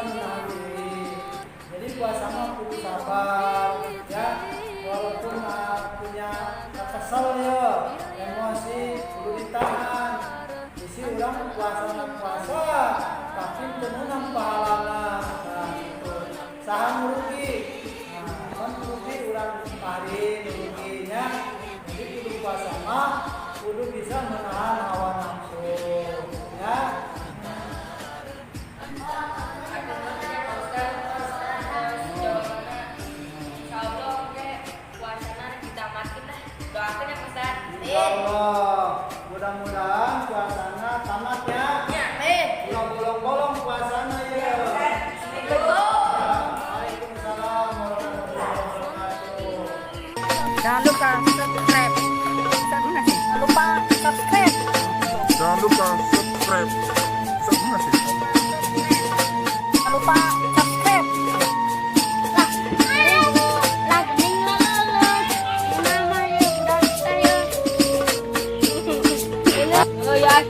menahan diri. Jadi puasa mah kudu sabar ya, walaupun punya kesel ya, emosi kudu ditahan. Isi orang puasa tapi tenang pahalana. Nah, itu saham rugi. Nah, kan rugi orang hari ruginya. Jadi kudu puasa mah kudu bisa menahan hawa nafsu ya. Allah, mudah-mudahan puasanya tamat ya. Bolong-bolong puasanya ya. Waalaikumsalam warahmatullahi wabarakatuh. Jangan lupa subscribe. Jangan lupa subscribe. Jangan lupa subscribe. Subscribe. Jangan lupa subscribe. Oh ya.